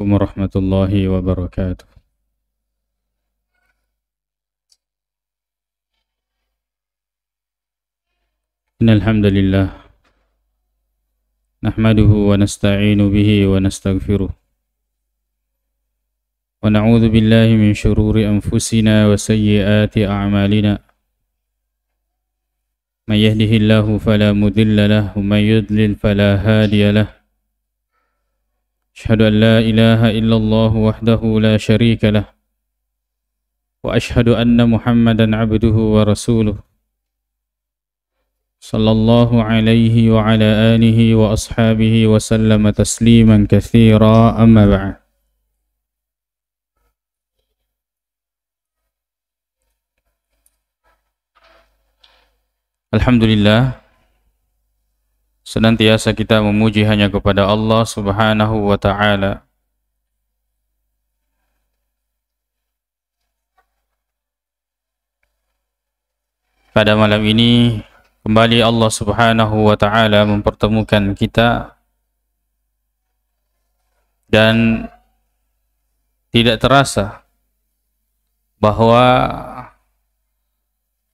عليكم ورحمة الله وبركاته. إن الحمد لله نحمده ونستعين به ونستغفره ونعوذ بالله من شرور أنفسنا وسيئات أعمالنا من يهده الله فلا مضل له ومن يضلل فلا هادي له أشهد أن لا إله إلا الله وحده لا شريك له وأشهد أن محمدا عبده ورسوله صلى الله عليه وعلى آله وأصحابه وسلم تسليما كثيرا. أما بعد. Alhamdulillah, senantiasa kita memuji hanya kepada Allah Subhanahu wa ta'ala. Pada malam ini kembali Allah Subhanahu wa ta'ala mempertemukan kita, dan tidak terasa bahwa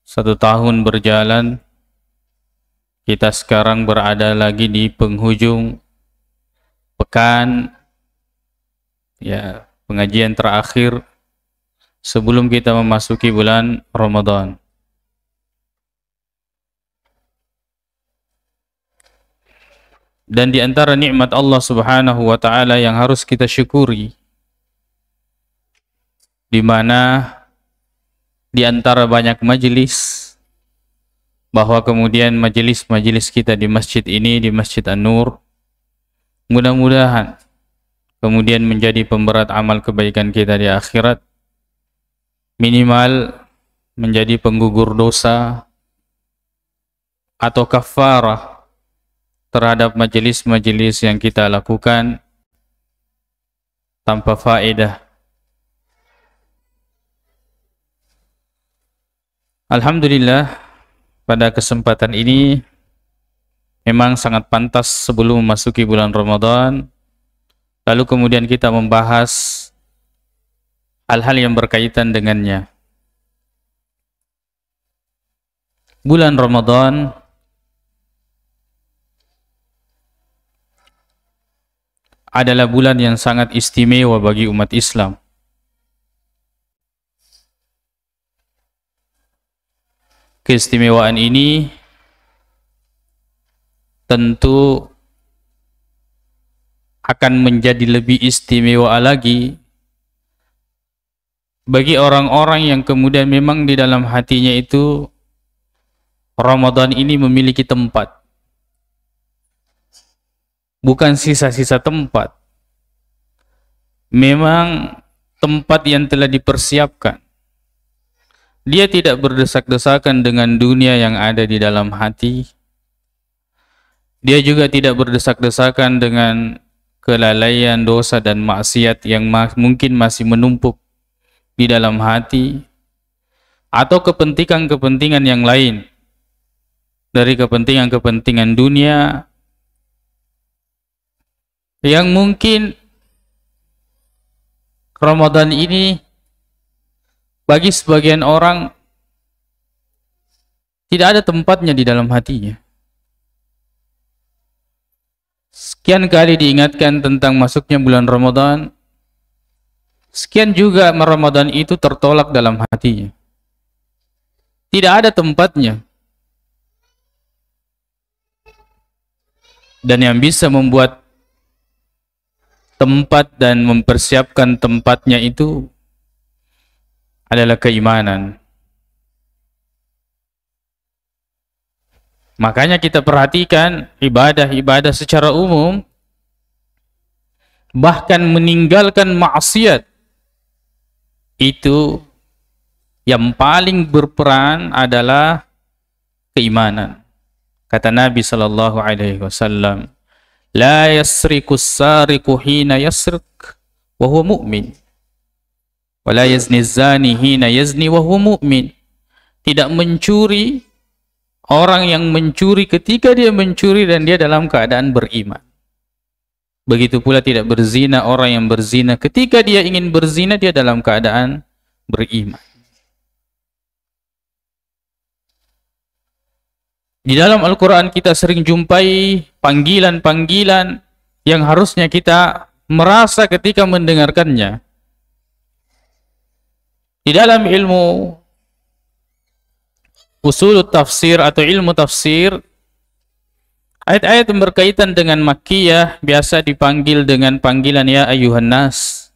1 tahun berjalan, kita sekarang berada lagi di penghujung pekan pengajian terakhir sebelum kita memasuki bulan Ramadan. Dan di antara nikmat Allah Subhanahu wa ta'ala yang harus kita syukuri, di mana di antara banyak majelis, bahwa kemudian majelis-majelis kita di masjid ini, di Masjid An-Nur, mudah-mudahan kemudian menjadi pemberat amal kebaikan kita di akhirat, minimal menjadi penggugur dosa atau kafarah terhadap majelis-majelis yang kita lakukan tanpa faedah. Alhamdulillah, pada kesempatan ini memang sangat pantas sebelum memasuki bulan Ramadan, lalu kemudian kita membahas hal-hal yang berkaitan dengannya. Bulan Ramadan adalah bulan yang sangat istimewa bagi umat Islam. Keistimewaan ini tentu akan menjadi lebih istimewa lagi bagi orang-orang yang kemudian memang di dalam hatinya itu Ramadan ini memiliki tempat, bukan sisa-sisa tempat, memang tempat yang telah dipersiapkan. Dia tidak berdesak-desakan dengan dunia yang ada di dalam hati. Dia juga tidak berdesak-desakan dengan kelalaian, dosa dan maksiat yang mungkin masih menumpuk di dalam hati, atau kepentingan-kepentingan yang lain dari kepentingan-kepentingan dunia yang mungkin Ramadan ini bagi sebagian orang tidak ada tempatnya di dalam hatinya. Sekian kali diingatkan tentang masuknya bulan Ramadan, sekian juga Ramadan itu tertolak dalam hatinya. Tidak ada tempatnya. Dan yang bisa membuat tempat dan mempersiapkan tempatnya itu adalah keimanan. Makanya kita perhatikan ibadah-ibadah secara umum, bahkan meninggalkan maksiat, itu yang paling berperan adalah keimanan. Kata Nabi sallallahu alaihi wasallam, la yasriqus sariqu hina yasriq wa huwa mu'min. Wala yazni zani hina yazni wa huwa mu'min. Tidak mencuri orang yang mencuri ketika dia mencuri dan dia dalam keadaan beriman. Begitu pula tidak berzina orang yang berzina. Ketika dia ingin berzina, dia dalam keadaan beriman. Di dalam Al-Quran kita sering jumpai panggilan-panggilan yang harusnya kita merasa ketika mendengarkannya. Di dalam ilmu usul tafsir atau ilmu tafsir, ayat-ayat yang berkaitan dengan Makkiyah biasa dipanggil dengan panggilan ya ayyuhan nas.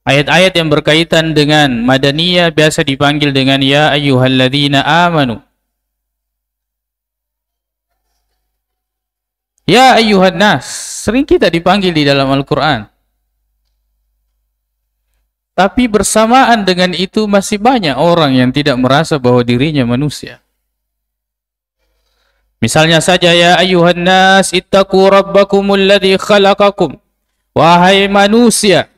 Ayat-ayat yang berkaitan dengan Madaniyah biasa dipanggil dengan ya ayyuhalladzina amanu. Ya ayyuhan nas, sering kita dipanggil di dalam Al-Quran. Tapi bersamaan dengan itu masih banyak orang yang tidak merasa bahwa dirinya manusia. Misalnya saja ya ayyuhan nas ittaqu rabbakumul ladzi khalaqakum. Wahai manusia,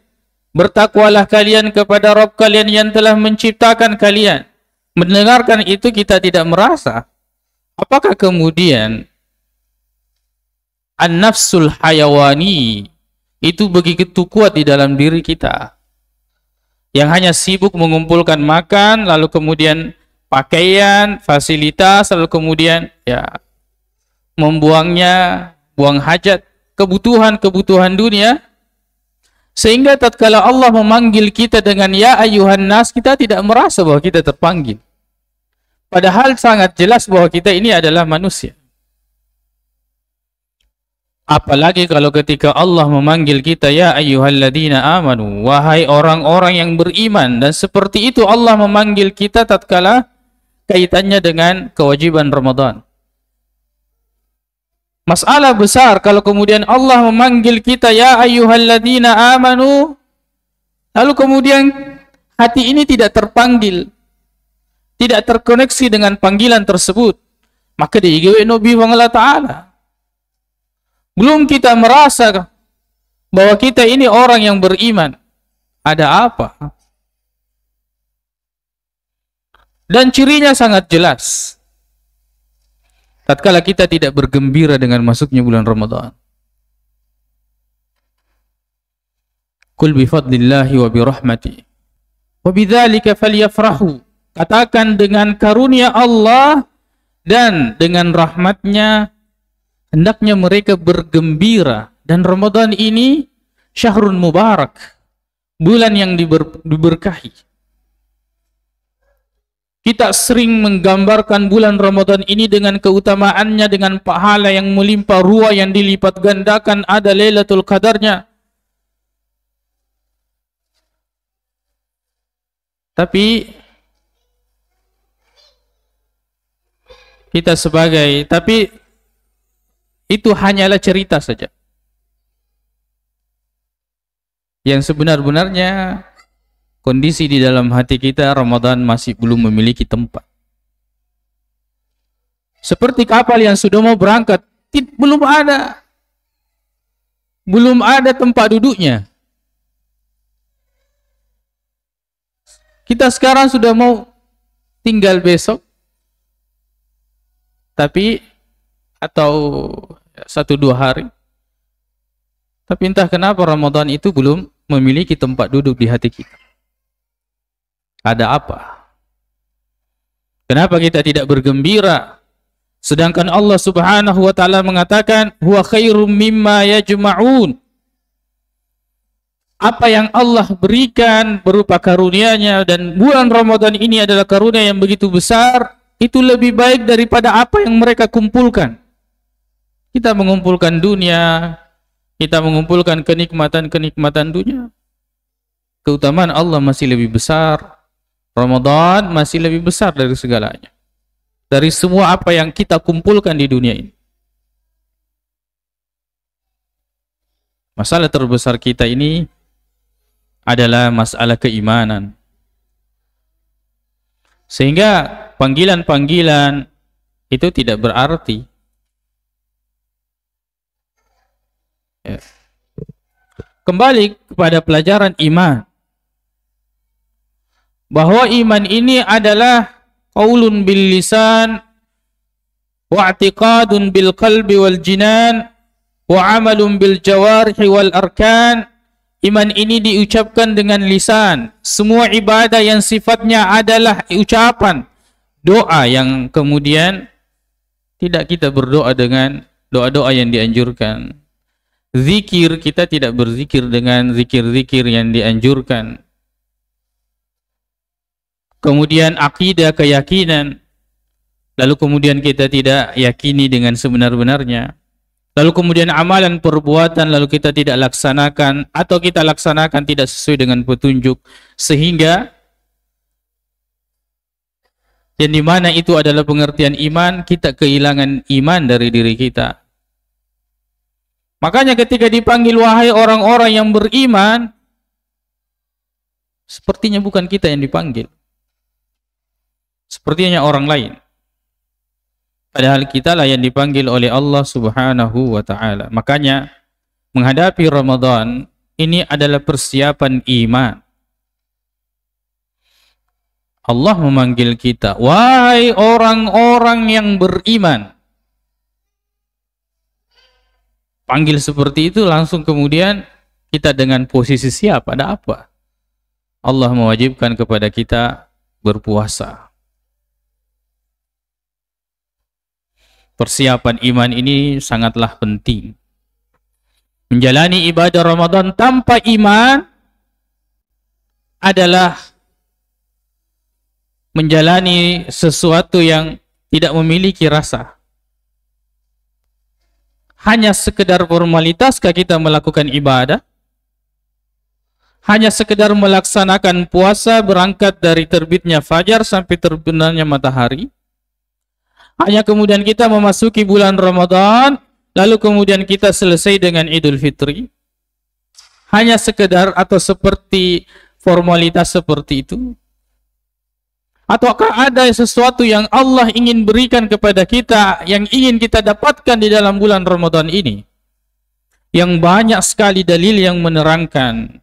bertakwalah kalian kepada Rabb kalian yang telah menciptakan kalian. Mendengarkan itu kita tidak merasa. Apakah kemudian an-nafsul hayawani itu begitu kuat di dalam diri kita, yang hanya sibuk mengumpulkan makan, lalu kemudian pakaian, fasilitas, lalu kemudian ya membuangnya, buang hajat, kebutuhan-kebutuhan dunia, sehingga tatkala Allah memanggil kita dengan ya ayyuhan nas, kita tidak merasa bahwa kita terpanggil, padahal sangat jelas bahwa kita ini adalah manusia. Apalagi kalau ketika Allah memanggil kita ya ayyuhalladzina amanu, wahai orang-orang yang beriman, dan seperti itu Allah memanggil kita tatkala kaitannya dengan kewajiban Ramadan. Masalah besar kalau kemudian Allah memanggil kita ya ayyuhalladzina amanu, lalu kemudian hati ini tidak terpanggil, tidak terkoneksi dengan panggilan tersebut, maka diigawe Nabi Allah Ta'ala. Belum kita merasa bahwa kita ini orang yang beriman. Ada apa? Dan cirinya sangat jelas. Tatkala kita tidak bergembira dengan masuknya bulan Ramadan. Qul bi fadlillahi wa bi rahmati wa bidzalika falyafrahu. Katakan dengan karunia Allah dan dengan rahmatnya hendaknya mereka bergembira. Dan Ramadan ini syahrun mubarak, bulan yang diberkahi. Kita sering menggambarkan bulan Ramadan ini dengan keutamaannya, dengan pahala yang melimpah ruah yang dilipat gandakan, ada Lailatul Qadarnya. Tapi itu hanyalah cerita saja. Yang sebenar-benarnya kondisi di dalam hati kita, Ramadan masih belum memiliki tempat. Seperti kapal yang sudah mau berangkat, belum ada tempat duduknya. Kita sekarang sudah mau tinggal besok, tapi atau 1-2 hari. Tapi entah kenapa Ramadan itu belum memiliki tempat duduk di hati kita. Ada apa? Kenapa kita tidak bergembira? Sedangkan Allah Subhanahu wa taala mengatakan, "Huwa khairum mimma yajma'un." Apa yang Allah berikan berupa karunia-Nya, dan bulan Ramadan ini adalah karunia yang begitu besar, itu lebih baik daripada apa yang mereka kumpulkan. Kita mengumpulkan dunia, kita mengumpulkan kenikmatan-kenikmatan dunia. Keutamaan Allah masih lebih besar. Ramadan masih lebih besar dari segalanya, dari semua apa yang kita kumpulkan di dunia ini. Masalah terbesar kita ini adalah masalah keimanan. Sehingga panggilan-panggilan itu tidak berarti. Ya. Kembali kepada pelajaran iman, bahwa iman ini adalah qaulun bil lisan wa i'tiqadun bil qalbi wal jinan wa amalun bil jawarihi wal arkan. Iman ini diucapkan dengan lisan. Semua ibadah yang sifatnya adalah ucapan, doa yang kemudian tidak kita berdoa dengan doa-doa yang dianjurkan. Zikir, kita tidak berzikir dengan zikir-zikir yang dianjurkan. Kemudian akidah, keyakinan, lalu kemudian kita tidak yakini dengan sebenar-benarnya. Lalu kemudian amalan perbuatan lalu kita tidak laksanakan, atau kita laksanakan tidak sesuai dengan petunjuk, sehingga yang dimana itu adalah pengertian iman, kita kehilangan iman dari diri kita. Makanya ketika dipanggil wahai orang-orang yang beriman, sepertinya bukan kita yang dipanggil, sepertinya orang lain. Padahal kita lah yang dipanggil oleh Allah Subhanahu wa ta'ala. Makanya menghadapi Ramadan ini adalah persiapan iman. Allah memanggil kita, wahai orang-orang yang beriman. Panggil seperti itu, langsung kemudian kita dengan posisi siap, ada apa? Allah mewajibkan kepada kita berpuasa. Persiapan iman ini sangatlah penting. Menjalani ibadah Ramadan tanpa iman adalah menjalani sesuatu yang tidak memiliki rasa. Hanya sekedar formalitas kita melakukan ibadah? Hanya sekedar melaksanakan puasa berangkat dari terbitnya fajar sampai terbenamnya matahari? Hanya kemudian kita memasuki bulan Ramadan, lalu kemudian kita selesai dengan Idul Fitri? Hanya sekedar atau seperti formalitas seperti itu? Ataukah ada sesuatu yang Allah ingin berikan kepada kita, yang ingin kita dapatkan di dalam bulan Ramadan ini? Yang banyak sekali dalil yang menerangkan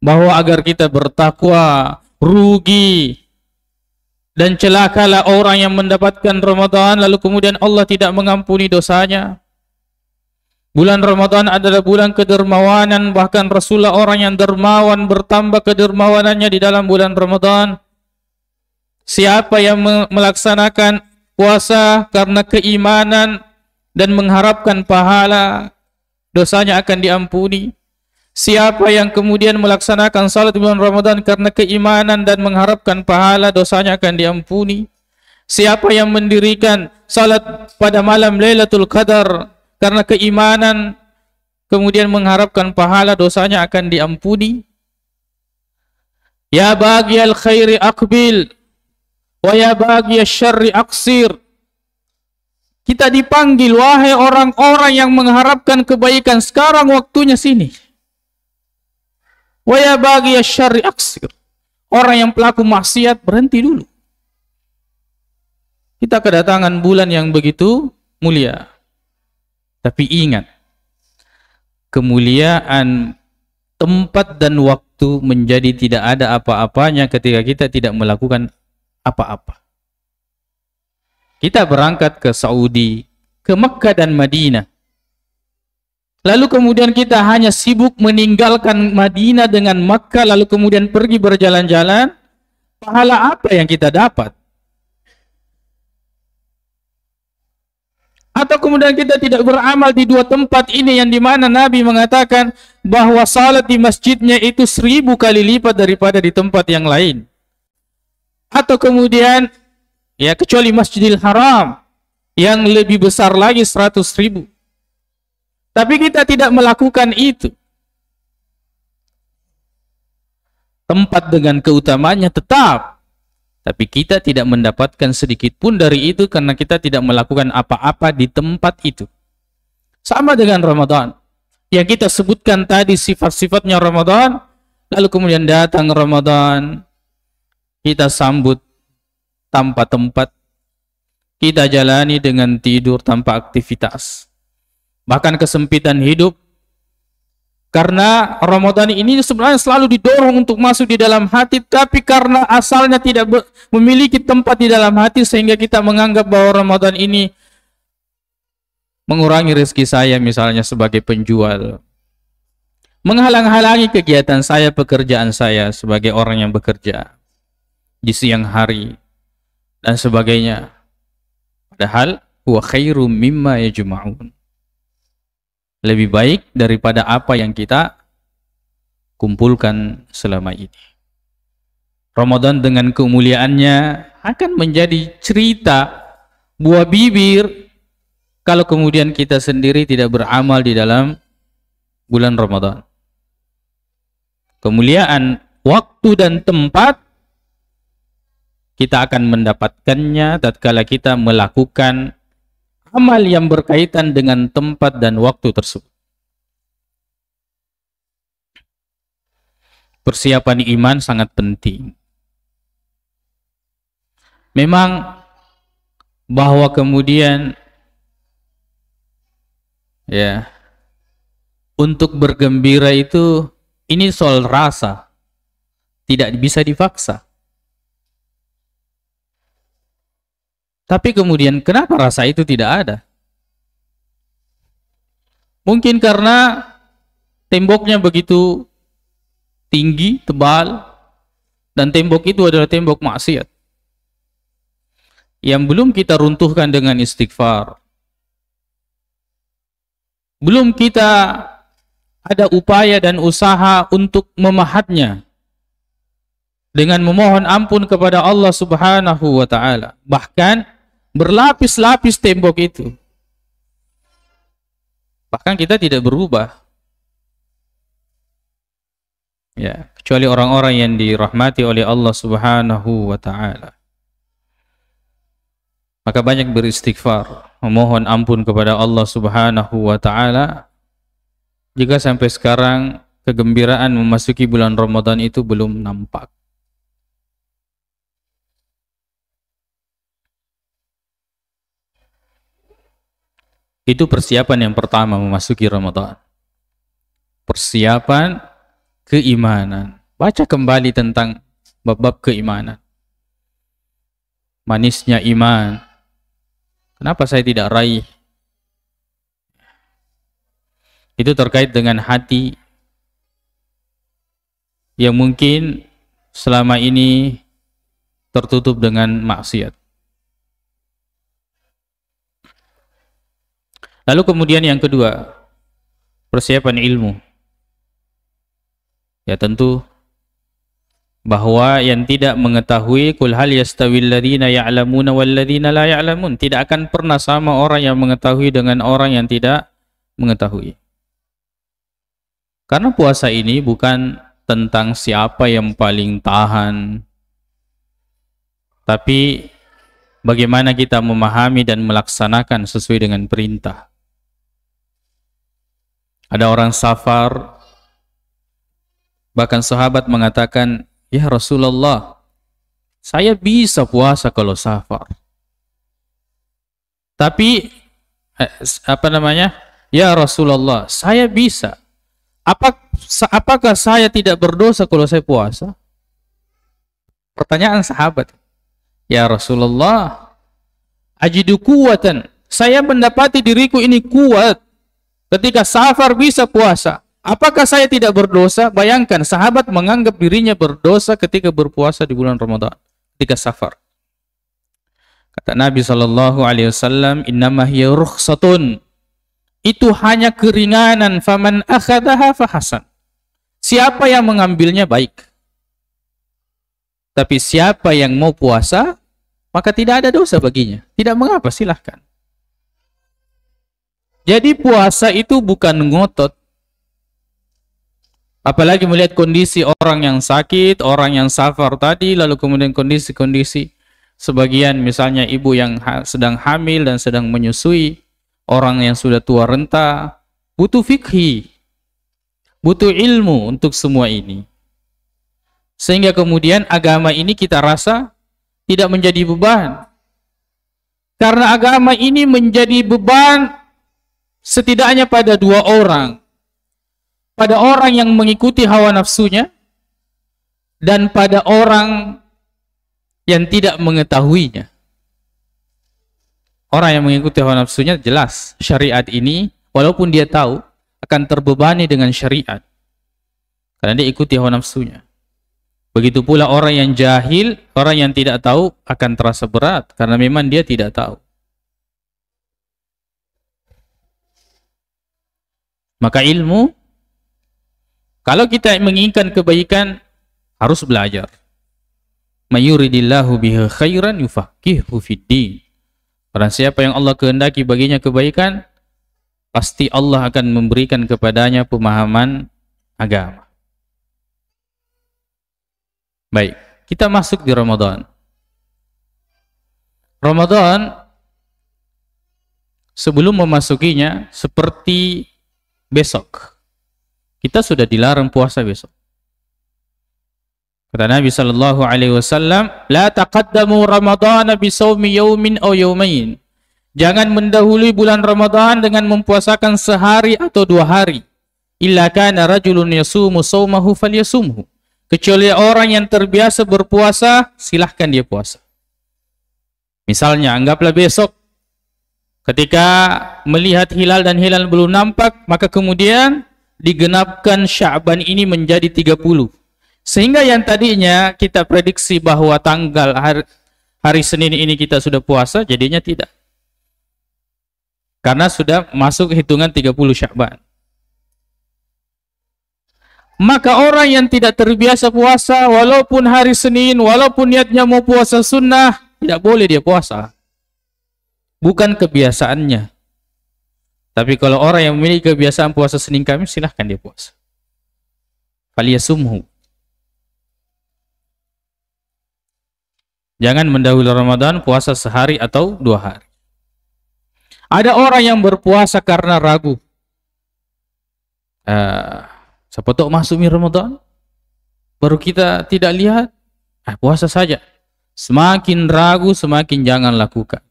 bahwa agar kita bertakwa, rugi, dan celakalah orang yang mendapatkan Ramadan lalu kemudian Allah tidak mengampuni dosanya. Bulan Ramadan adalah bulan kedermawanan, bahkan Rasulullah orang yang dermawan, bertambah kedermawanannya di dalam bulan Ramadan. Siapa yang melaksanakan puasa karena keimanan dan mengharapkan pahala, dosanya akan diampuni. Siapa yang kemudian melaksanakan salat bulan Ramadan karena keimanan dan mengharapkan pahala, dosanya akan diampuni. Siapa yang mendirikan salat pada malam Lailatul Qadar karena keimanan kemudian mengharapkan pahala, dosanya akan diampuni. Ya baghiyal khairi aqbil wa ya baghiyasy syarri aqsir. Kita dipanggil, wahai orang-orang yang mengharapkan kebaikan, sekarang waktunya sini. Wa ya baghiyasy syarri aqsir. Orang yang pelaku maksiat, berhenti dulu. Kita kedatangan bulan yang begitu mulia. Tapi ingat, kemuliaan tempat dan waktu menjadi tidak ada apa-apanya ketika kita tidak melakukan apa-apa. Kita berangkat ke Saudi, ke Mekah dan Madinah. Lalu kemudian kita hanya sibuk meninggalkan Madinah dengan Makkah, lalu kemudian pergi berjalan-jalan. Pahala apa yang kita dapat? Atau kemudian kita tidak beramal di dua tempat ini, yang dimana Nabi mengatakan bahwa salat di masjidnya itu 1000 kali lipat daripada di tempat yang lain. Atau kemudian, ya kecuali Masjidil Haram yang lebih besar lagi 100.000. Tapi kita tidak melakukan itu. Tempat dengan keutamaannya tetap, tapi kita tidak mendapatkan sedikit pun dari itu karena kita tidak melakukan apa-apa di tempat itu. Sama dengan Ramadan. Yang kita sebutkan tadi sifat-sifatnya Ramadan, lalu kemudian datang Ramadan, kita sambut tanpa tempat, kita jalani dengan tidur tanpa aktivitas. Bahkan kesempitan hidup, karena Ramadan ini sebenarnya selalu didorong untuk masuk di dalam hati, tapi karena asalnya tidak memiliki tempat di dalam hati, sehingga kita menganggap bahwa Ramadan ini mengurangi rezeki saya misalnya sebagai penjual, menghalang-halangi kegiatan saya, pekerjaan saya sebagai orang yang bekerja di siang hari dan sebagainya. Padahal huwa khairum mimma yajma'un. Lebih baik daripada apa yang kita kumpulkan selama ini. Ramadan dengan kemuliaannya akan menjadi cerita buah bibir kalau kemudian kita sendiri tidak beramal di dalam bulan Ramadan. Kemuliaan waktu dan tempat kita akan mendapatkannya tatkala kita melakukan amal yang berkaitan dengan tempat dan waktu tersebut. Persiapan iman sangat penting. Memang bahwa kemudian ya untuk bergembira itu ini soal rasa, tidak bisa dipaksa. Tapi kemudian kenapa rasa itu tidak ada? Mungkin karena temboknya begitu tinggi, tebal, dan tembok itu adalah tembok maksiat yang belum kita runtuhkan dengan istighfar. Belum kita ada upaya dan usaha untuk memahatnya dengan memohon ampun kepada Allah Subhanahu wa ta'ala. Bahkan berlapis-lapis tembok itu. Bahkan kita tidak berubah. Ya, kecuali orang-orang yang dirahmati oleh Allah Subhanahu wa ta'ala. Maka banyak beristighfar, memohon ampun kepada Allah Subhanahu wa ta'ala. Jika sampai sekarang kegembiraan memasuki bulan Ramadan itu belum nampak. Itu persiapan yang pertama memasuki Ramadan. Persiapan keimanan. Baca kembali tentang bab-bab keimanan. Manisnya iman. Kenapa saya tidak raih? Itu terkait dengan hati yang mungkin selama ini tertutup dengan maksiat. Lalu kemudian yang kedua, persiapan ilmu. Ya tentu bahwa yang tidak mengetahui, qul hal yastawil ladzina ya'lamuna wal ladzina la ya'lamun, tidak akan pernah sama orang yang mengetahui dengan orang yang tidak mengetahui. Karena puasa ini bukan tentang siapa yang paling tahan, tapi bagaimana kita memahami dan melaksanakan sesuai dengan perintah. Ada orang safar, bahkan sahabat mengatakan, ya Rasulullah, saya bisa puasa kalau safar. Tapi, ya Rasulullah, saya bisa. Apakah saya tidak berdosa kalau saya puasa? Pertanyaan sahabat. Ya Rasulullah, ajidu kuwatan. Saya mendapati diriku ini kuat. Ketika safar bisa puasa. Apakah saya tidak berdosa? Bayangkan, sahabat menganggap dirinya berdosa ketika berpuasa di bulan Ramadan. Ketika safar. Kata Nabi SAW, innama hiya rukhsatun. Itu hanya keringanan, faman akhadaha fahasan. Siapa yang mengambilnya baik. Tapi siapa yang mau puasa, maka tidak ada dosa baginya. Tidak mengapa, silahkan. Jadi puasa itu bukan ngotot. Apalagi melihat kondisi orang yang sakit, orang yang safar tadi, lalu kemudian kondisi-kondisi sebagian misalnya ibu yang sedang hamil dan sedang menyusui, orang yang sudah tua renta, butuh fikih, butuh ilmu untuk semua ini. Sehingga kemudian agama ini kita rasa tidak menjadi beban. Karena agama ini menjadi beban setidaknya pada dua orang. Pada orang yang mengikuti hawa nafsunya dan pada orang yang tidak mengetahuinya. Orang yang mengikuti hawa nafsunya jelas syariat ini walaupun dia tahu akan terbebani dengan syariat karena dia ikuti hawa nafsunya. Begitu pula orang yang jahil, orang yang tidak tahu akan terasa berat karena memang dia tidak tahu. Maka ilmu, kalau kita menginginkan kebaikan, harus belajar. Mayuridillahu bihi khairan yufaqihu fiddin. Barang siapa yang Allah kehendaki baginya kebaikan, pasti Allah akan memberikan kepadanya pemahaman agama. Baik, kita masuk di Ramadan. Ramadan, sebelum memasukinya, seperti besok, kita sudah dilarang puasa besok. Kata Nabi sallallahu alaihi wasallam, "La taqaddamu Ramadhana bi shaumi yaumin aw yaumain." Jangan mendahului bulan Ramadan dengan mempuasakan sehari atau 2 hari. Illa kana rajulun yasumu shaumahu falyasumhu. Kecuali orang yang terbiasa berpuasa, silahkan dia puasa. Misalnya, anggaplah besok ketika melihat hilal dan hilal belum nampak, maka kemudian digenapkan Sya'ban ini menjadi 30. Sehingga yang tadinya kita prediksi bahwa tanggal hari Senin ini kita sudah puasa, jadinya tidak. Karena sudah masuk hitungan 30 Sya'ban. Maka orang yang tidak terbiasa puasa, walaupun hari Senin, walaupun niatnya mau puasa sunnah, tidak boleh dia puasa. Bukan kebiasaannya. Tapi kalau orang yang memiliki kebiasaan puasa Senin Kamis, silahkan dia puasa. Falyasumhu. Jangan mendahului Ramadan puasa sehari atau 2 hari. Ada orang yang berpuasa karena ragu. Siapa tahu masuk Ramadan, baru kita tidak lihat, puasa saja. Semakin ragu, semakin jangan lakukan.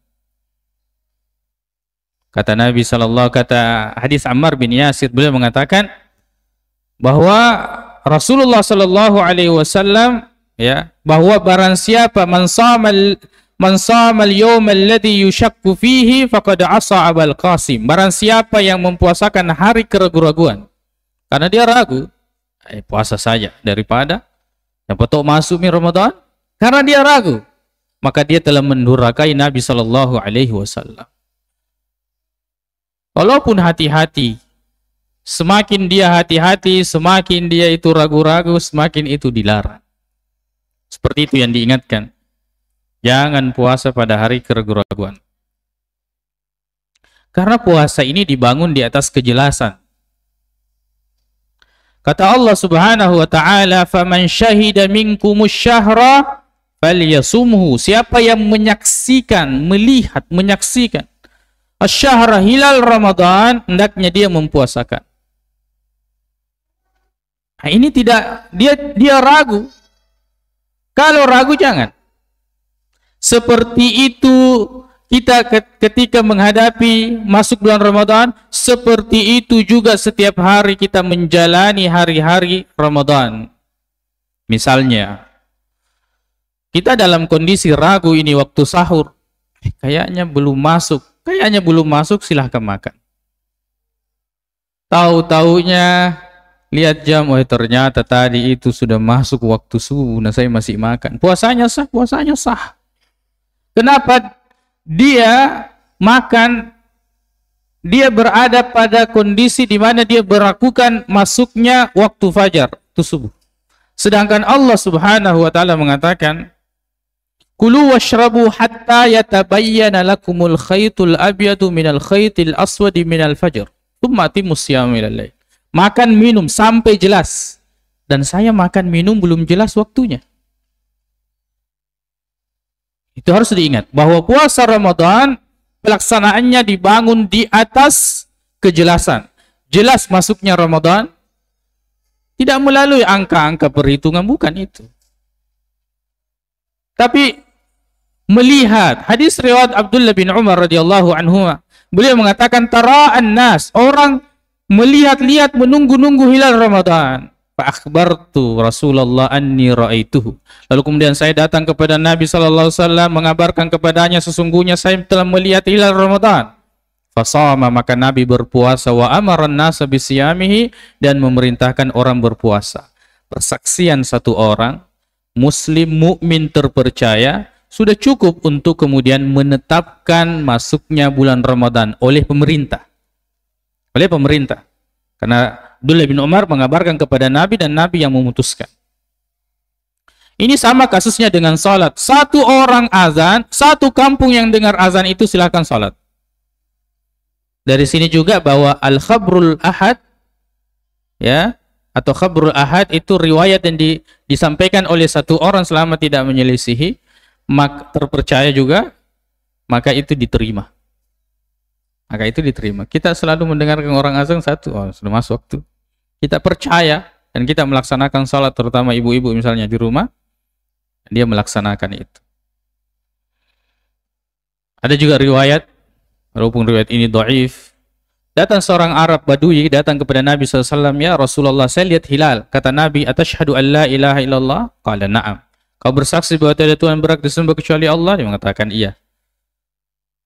Kata Nabi sallallahu, kata hadis Ammar bin Yasir, beliau mengatakan bahwa Rasulullah sallallahu alaihi wasallam, ya, bahwa barang siapa man samal yawm alladhi yushakku fihi faqad asa Abul Qasim. Barang siapa yang mempuasakan hari keraguan-raguan karena dia ragu, puasa saja daripada siapa tahu masuk Ramadan karena dia ragu, maka dia telah mendurhakai Nabi sallallahu alaihi wasallam. Walaupun hati-hati, semakin dia hati-hati, semakin dia itu ragu-ragu, semakin itu dilarang. Seperti itu yang diingatkan. Jangan puasa pada hari keraguan-raguan. Karena puasa ini dibangun di atas kejelasan. Kata Allah Subhanahu wa taala, "Faman syahida minkumus syahra falyasumhu." Siapa yang menyaksikan, melihat, menyaksikan asy-syahra hilal Ramadan, hendaknya dia mempuasakan. Nah, ini tidak, dia ragu. Kalau ragu jangan. Seperti itu kita ketika menghadapi masuk bulan Ramadan, seperti itu juga setiap hari kita menjalani hari-hari Ramadan. Misalnya, kita dalam kondisi ragu ini waktu sahur, kayaknya belum masuk, silahkan makan. Tahu-taunya lihat jam, ternyata tadi itu sudah masuk waktu subuh, nah saya masih makan. Puasanya sah. Kenapa? Dia makan, dia berada pada kondisi di mana dia meragukan masuknya waktu fajar, itu subuh. Sedangkan Allah Subhanahu wa taala mengatakan, "Kulu washrabu hatta yatabayyana lakumul khaytul abyadu minal khaytil aswadi minal fajr, tsumma atimmus siyama ilal lail." Makan minum sampai jelas. Dan saya makan minum belum jelas waktunya. Itu harus diingat bahwa puasa Ramadan pelaksanaannya dibangun di atas kejelasan. Jelas masuknya Ramadan, tidak melalui angka-angka perhitungan, bukan itu. Tapi melihat hadis riwayat Abdullah bin Umar radhiyallahu anhu, beliau mengatakan tara'an nas, orang melihat-lihat menunggu-nunggu hilal Ramadan. Fa akhbartu Rasulullah anni ra'aituhu. Lalu kemudian saya datang kepada Nabi sallallahu alaihi wasallam mengabarkan kepadanya sesungguhnya saya telah melihat hilal Ramadan. Fasama, maka Nabi berpuasa, wa amaran nasa bisiyamihi, dan memerintahkan orang berpuasa. Persaksian satu orang muslim mukmin terpercaya sudah cukup untuk kemudian menetapkan masuknya bulan Ramadan oleh pemerintah. Oleh pemerintah. Karena Abdullah bin Umar mengabarkan kepada Nabi dan Nabi yang memutuskan. Ini sama kasusnya dengan salat. Satu orang azan, satu kampung yang dengar azan itu silakan salat. Dari sini juga bahwa al-khabrul ahad, ya, atau khabrul ahad itu riwayat yang disampaikan oleh satu orang selama tidak menyelisihi, maka terpercaya juga, maka itu diterima. Maka itu diterima. Kita selalu mendengarkan orang azan satu, oh, sudah masuk waktu. Kita percaya dan kita melaksanakan salat, terutama ibu-ibu misalnya di rumah, dia melaksanakan itu. Ada juga riwayat, walaupun riwayat ini dhaif, datang seorang Arab Badui datang kepada Nabi SAW, ya Rasulullah, saya lihat hilal. Kata Nabi, atashhadu an la ilaha illallah? Qala na'am. Kau bersaksi bahwa tiada Tuhan berhak disembah kecuali Allah? Dia mengatakan iya.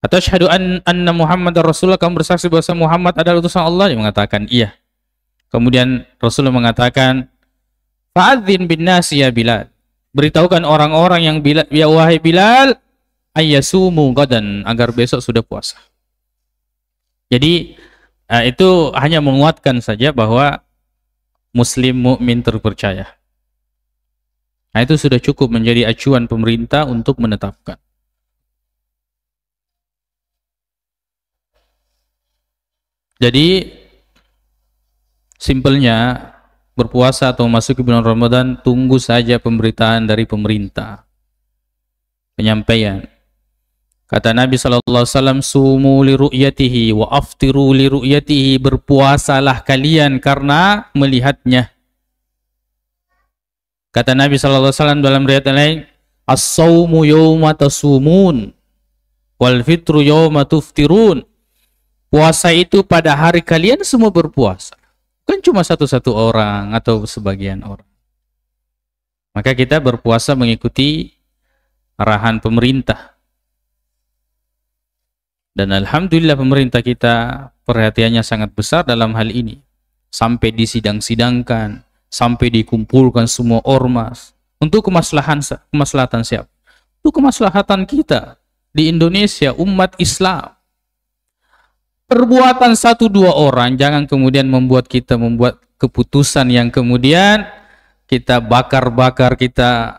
Atashhadu anna Muhammadar Rasulullah? Kamu bersaksi bahwa Muhammad adalah utusan Allah? Dia mengatakan iya. Kemudian Rasulullah mengatakan, fa'adzin bin nasi ya Bilal. Beritahukan orang-orang yang Bilal, ya wahai Bilal, ayyasumu gadan, agar besok sudah puasa. Jadi itu hanya menguatkan saja bahwa muslim mukmin terpercaya. Nah, itu sudah cukup menjadi acuan pemerintah untuk menetapkan. Jadi simpelnya, berpuasa atau masuk ke bulan Ramadan, tunggu saja pemberitaan dari pemerintah, penyampaian. Kata Nabi SAW, sumu li ru'yatihi wa aftiru li ru'yatihi, berpuasalah kalian karena melihatnya. Kata Nabi SAW dalam riwayat lain, as-sawmu yawma tasumun wal fitru yawma tuftirun. Puasa itu pada hari kalian semua berpuasa, bukan cuma satu-satu orang atau sebagian orang. Maka kita berpuasa mengikuti arahan pemerintah. Dan alhamdulillah pemerintah kita perhatiannya sangat besar dalam hal ini. Sampai disidang-sidangkan, sampai dikumpulkan semua ormas. Untuk kemaslahatan siapa? Untuk kemaslahatan kita di Indonesia, umat Islam. Perbuatan satu dua orang jangan kemudian membuat kita membuat keputusan yang kemudian kita bakar-bakar, kita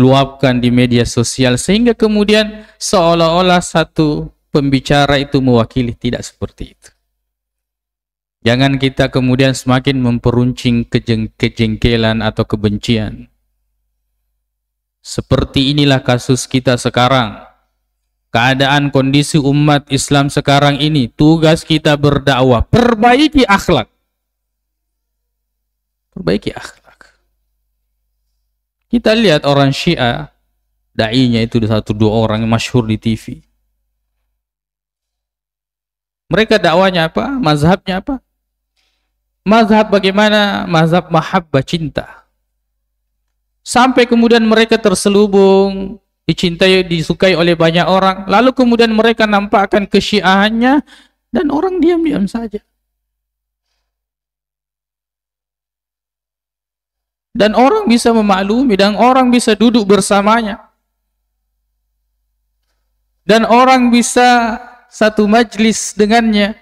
luapkan di media sosial, sehingga kemudian seolah-olah satu pembicara itu mewakili. Tidak seperti itu. Jangan kita kemudian semakin memperuncing kejengkelan atau kebencian. Seperti inilah kasus kita sekarang. Keadaan kondisi umat Islam sekarang ini, tugas kita berdakwah, perbaiki akhlak. Perbaiki akhlak. Kita lihat orang Syiah, da'inya itu satu dua orang yang masyhur di TV. Mereka dakwanya apa? Mazhabnya apa? Mazhab bagaimana? Mazhab mahabbah, cinta. Sampai kemudian mereka terselubung, dicintai, disukai oleh banyak orang, lalu kemudian mereka nampakkan kesyiahannya dan orang diam-diam saja. Dan orang bisa memaklumi, dan orang bisa duduk bersamanya. Dan orang bisa satu majlis dengannya.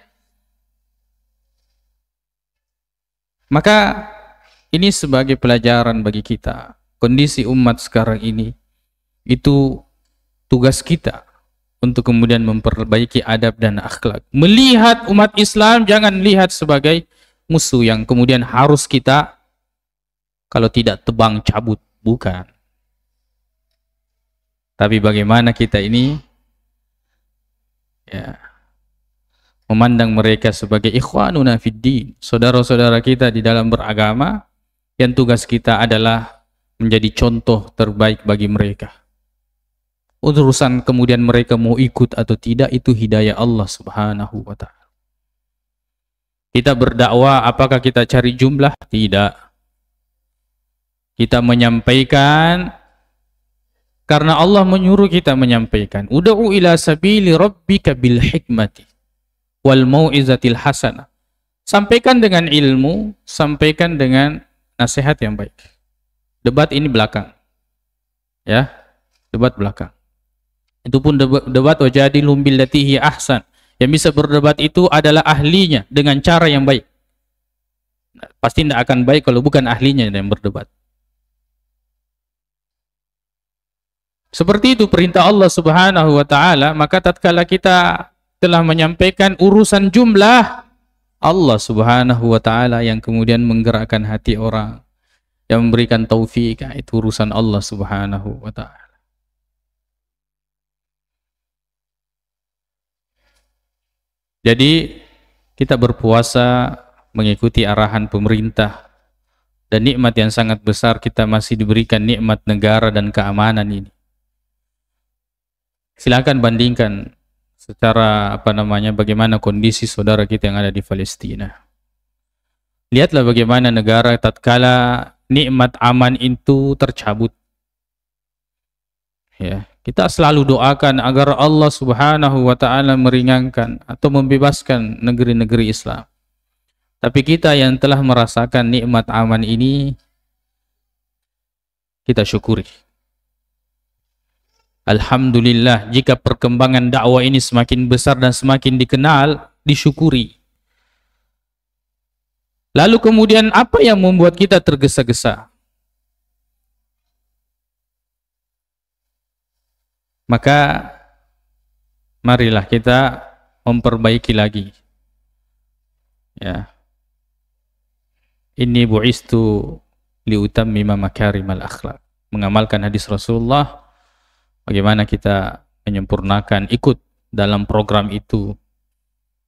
Maka ini sebagai pelajaran bagi kita. Kondisi umat sekarang ini, itu tugas kita untuk kemudian memperbaiki adab dan akhlak. Melihat umat Islam jangan lihat sebagai musuh yang kemudian harus kita kalau tidak tebang cabut, bukan. Tapi bagaimana kita ini ya memandang mereka sebagai ikhwanuna fiddin, saudara-saudara kita di dalam beragama, yang tugas kita adalah menjadi contoh terbaik bagi mereka. Urusan kemudian mereka mau ikut atau tidak, itu hidayah Allah Subhanahu wa ta'ala. Kita berdakwah, apakah kita cari jumlah? Tidak. Kita menyampaikan karena Allah menyuruh kita menyampaikan. Ud'u ila sabili rabbika bil hikmati wal mau'izatil hasanah. Sampaikan dengan ilmu, sampaikan dengan nasihat yang baik. Debat ini belakang. Ya, debat belakang. Itu pun debat wajadilhum billati hi ahsan. Yang bisa berdebat itu adalah ahlinya dengan cara yang baik. Pasti tidak akan baik kalau bukan ahlinya yang berdebat. Seperti itu perintah Allah Subhanahu wa taala, maka tatkala kita telah menyampaikan urusan jumlah, Allah Subhanahu wa taala yang kemudian menggerakkan hati orang, yang memberikan taufik, itu urusan Allah Subhanahu wa taala. Jadi kita berpuasa mengikuti arahan pemerintah, dan nikmat yang sangat besar kita masih diberikan nikmat negara dan keamanan ini. Silakan bandingkan secara bagaimana kondisi saudara kita yang ada di Palestina. Lihatlah bagaimana negara tatkala nikmat aman itu tercabut. Ya, kita selalu doakan agar Allah Subhanahu wa taala meringankan atau membebaskan negeri-negeri Islam. Tapi kita yang telah merasakan nikmat aman ini, kita syukuri. Alhamdulillah, jika perkembangan dakwah ini semakin besar dan semakin dikenal, disyukuri. Lalu kemudian apa yang membuat kita tergesa-gesa? Maka marilah kita memperbaiki lagi. Ya. Inni bu'istu liutammima makarimal akhlak. Mengamalkan hadis Rasulullah, bagaimana kita menyempurnakan, ikut dalam program itu,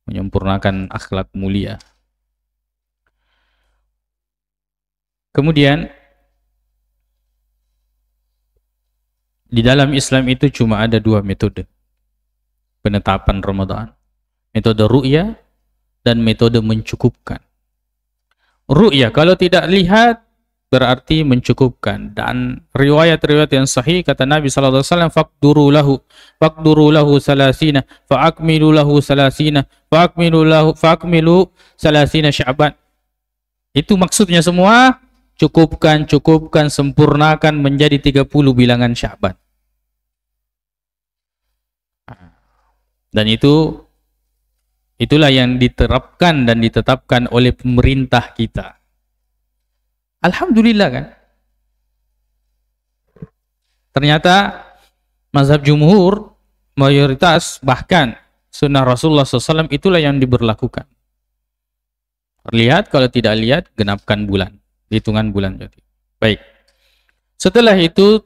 menyempurnakan akhlak mulia. Kemudian di dalam Islam itu cuma ada dua metode penetapan Ramadan. Metode ru'yah dan metode mencukupkan. Ru'yah kalau tidak lihat berarti mencukupkan, dan riwayat-riwayat yang sahih kata Nabi sallallahu alaihi wasallam, faqduru lahu salasina fa'akmilu lahu salasina fa'akmilu salasina Sya'ban. Itu maksudnya semua, cukupkan, sempurnakan menjadi 30 bilangan Sya'ban. Dan itulah yang diterapkan dan ditetapkan oleh pemerintah kita. Alhamdulillah kan. Ternyata mazhab jumhur, mayoritas, bahkan sunnah Rasulullah SAW itulah yang diberlakukan. Lihat, kalau tidak lihat, genapkan bulan. Hitungan bulan jadi. Baik. Setelah itu,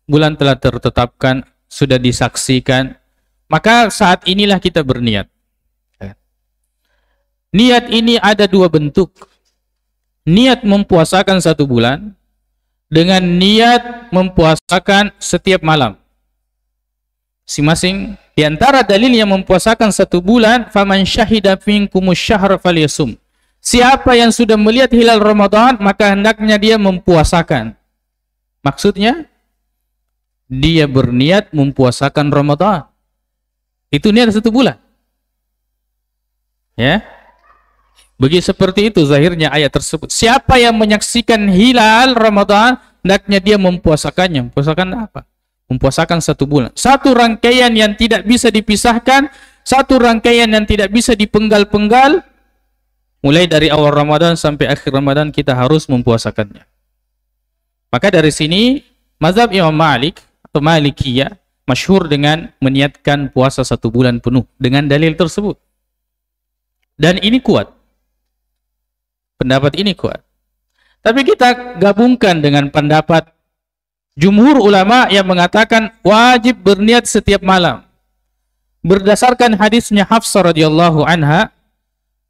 bulan telah tertetapkan, sudah disaksikan, maka saat inilah kita berniat. Niat ini ada dua bentuk. Niat mempuasakan 1 bulan dengan niat mempuasakan setiap malam. Masing-masing di antara dalil yang mempuasakan 1 bulan, faman syahida minkumus syahra falyasum. Siapa yang sudah melihat hilal Ramadan, maka hendaknya dia mempuasakan. Maksudnya dia berniat mempuasakan Ramadan. Itu niat 1 bulan. Ya. Bagi seperti itu zahirnya ayat tersebut. Siapa yang menyaksikan hilal Ramadan, hendaknya dia mempuasakannya. Mempuasakan apa? Mempuasakan 1 bulan. Satu rangkaian yang tidak bisa dipisahkan, satu rangkaian yang tidak bisa dipenggal-penggal. Mulai dari awal Ramadan sampai akhir Ramadan kita harus mempuasakannya. Maka dari sini mazhab Imam Malik atau Malikiyah masyhur dengan meniatkan puasa 1 bulan penuh dengan dalil tersebut. Dan ini kuat. Pendapat ini kuat. Tapi kita gabungkan dengan pendapat jumhur ulama yang mengatakan wajib berniat setiap malam. Berdasarkan hadisnya Hafsah radhiyallahu anha,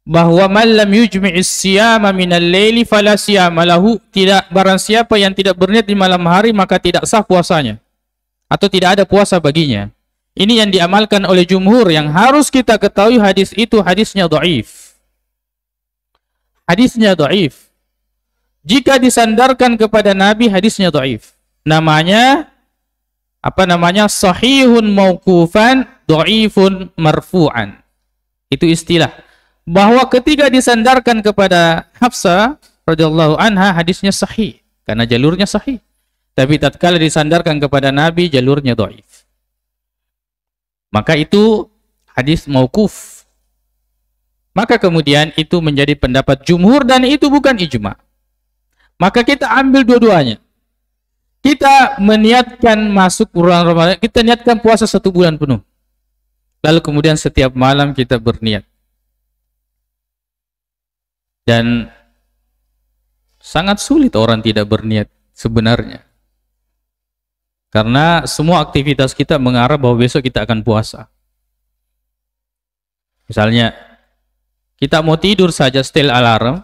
bahwa man lam yujmi'is siyama minal laili fala siyama lahu, tidak, barang siapa yang tidak berniat di malam hari maka tidak sah puasanya, atau tidak ada puasa baginya. Ini yang diamalkan oleh jumhur, yang harus kita ketahui hadis itu hadisnya dhaif. Hadisnya dhaif. Jika disandarkan kepada Nabi, hadisnya dhaif. Namanya apa namanya? Sahihun mauqufan, dhaifun marfu'an. Itu istilah. Bahwa ketika disandarkan kepada Hafsah radhiyallahu anha, hadisnya sahih karena jalurnya sahih. Tapi tatkala disandarkan kepada Nabi, jalurnya dhaif. Maka itu hadis mauquf. Maka kemudian itu menjadi pendapat jumhur dan itu bukan ijma. Maka kita ambil dua-duanya. Kita meniatkan masuk bulan Ramadan, kita niatkan puasa 1 bulan penuh. Lalu kemudian setiap malam kita berniat. Dan sangat sulit orang tidak berniat sebenarnya. Karena semua aktivitas kita mengarah bahwa besok kita akan puasa. Misalnya, kita mau tidur saja setel alarm,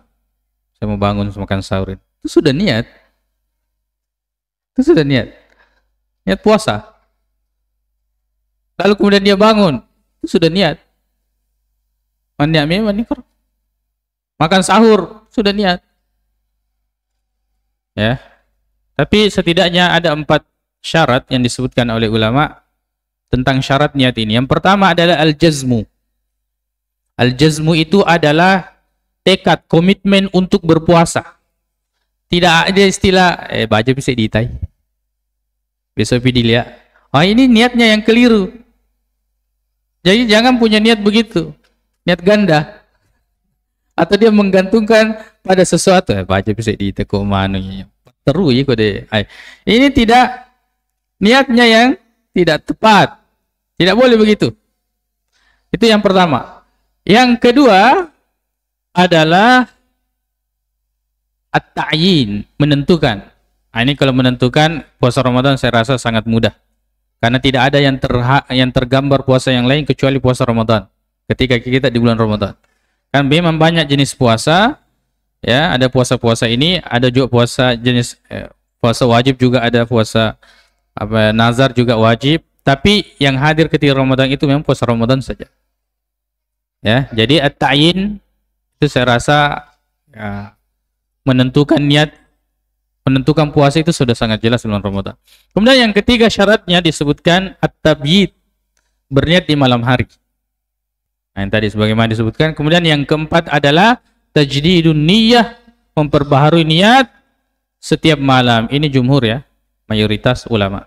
saya mau bangun makan sahur, itu sudah niat. Itu sudah niat. Niat puasa. Lalu kemudian dia bangun, itu sudah niat. Makan sahur, sudah niat. Ya. Tapi setidaknya ada 4 syarat yang disebutkan oleh ulama tentang syarat niat ini. Yang pertama adalah al-jazmu. Al-jazmu itu adalah tekad, komitmen untuk berpuasa. Tidak ada istilah, baca bisa diitai. Besok dilihat. Oh, ini niatnya yang keliru. Jadi jangan punya niat begitu. Niat ganda. Atau dia menggantungkan pada sesuatu. Baca bisa diitai kok manunya. Teru ya kok deh. Ini tidak, niatnya yang tidak tepat. Tidak boleh begitu. Itu yang pertama. Yang kedua adalah at-ta'yin, menentukan. Nah, ini kalau menentukan puasa Ramadan saya rasa sangat mudah. Karena tidak ada yang tergambar puasa yang lain kecuali puasa Ramadan. Ketika kita di bulan Ramadan. Kan memang banyak jenis puasa. Ya, ada puasa-puasa ini, ada juga puasa jenis puasa wajib juga, ada puasa nazar juga wajib. Tapi yang hadir ketika Ramadan itu memang puasa Ramadan saja. Ya, jadi at-ta'yin itu saya rasa ya, menentukan niat, menentukan puasa itu sudah sangat jelas bulan Ramadan. Kemudian yang ketiga syaratnya disebutkan at-tabyid, berniat di malam hari. Nah, yang tadi sebagaimana disebutkan. Kemudian yang keempat adalah tajdidun niyyah, memperbaharui niat setiap malam. Ini jumhur ya, mayoritas ulama.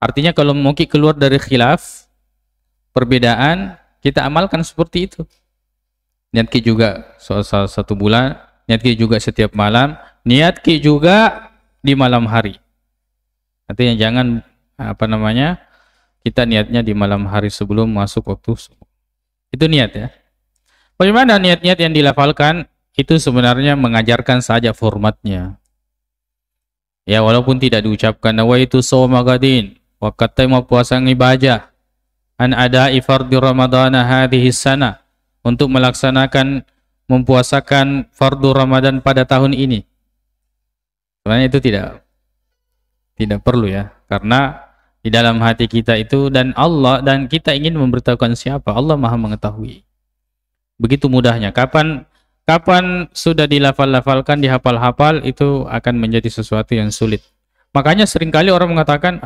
Artinya kalau mau keluar dari khilaf, perbedaan, kita amalkan seperti itu. Niat ki juga soal 1 bulan, niat ki juga setiap malam, niat ki juga di malam hari. Artinya jangan kita niatnya di malam hari sebelum masuk waktu subuh. Itu niat ya. Bagaimana niat-niat yang dilafalkan itu sebenarnya mengajarkan saja formatnya. Ya, walaupun tidak diucapkan nawaitu shauma ghadin, waqat tema puasa ibadah an ada'i fardhi ramadhana hadhihi sana, untuk melaksanakan mempuasakan fardu Ramadan pada tahun ini. Sebenarnya itu tidak perlu ya, karena di dalam hati kita itu dan Allah, dan kita ingin memberitahukan siapa, Allah Maha mengetahui. Begitu mudahnya. Kapan sudah dilafal-lafalkan, dihafal-hafal, itu akan menjadi sesuatu yang sulit. Makanya seringkali orang mengatakan,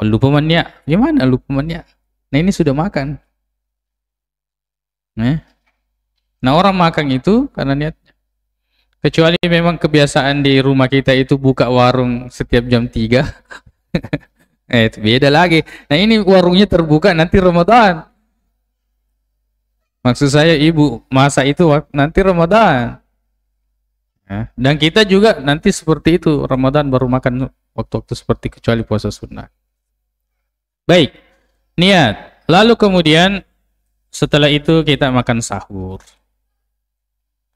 lupa mania. Gimana lupa mania? Nah, ini sudah makan. Nah, orang makan itu karena niatnya. Kecuali memang kebiasaan di rumah kita itu buka warung setiap jam 3. Itu beda lagi. Nah, ini warungnya terbuka nanti Ramadan. Maksud saya ibu masak itu nanti Ramadan. Dan kita juga nanti seperti itu, Ramadan baru makan waktu-waktu seperti, kecuali puasa sunnah. Baik, niat. Lalu kemudian setelah itu kita makan sahur.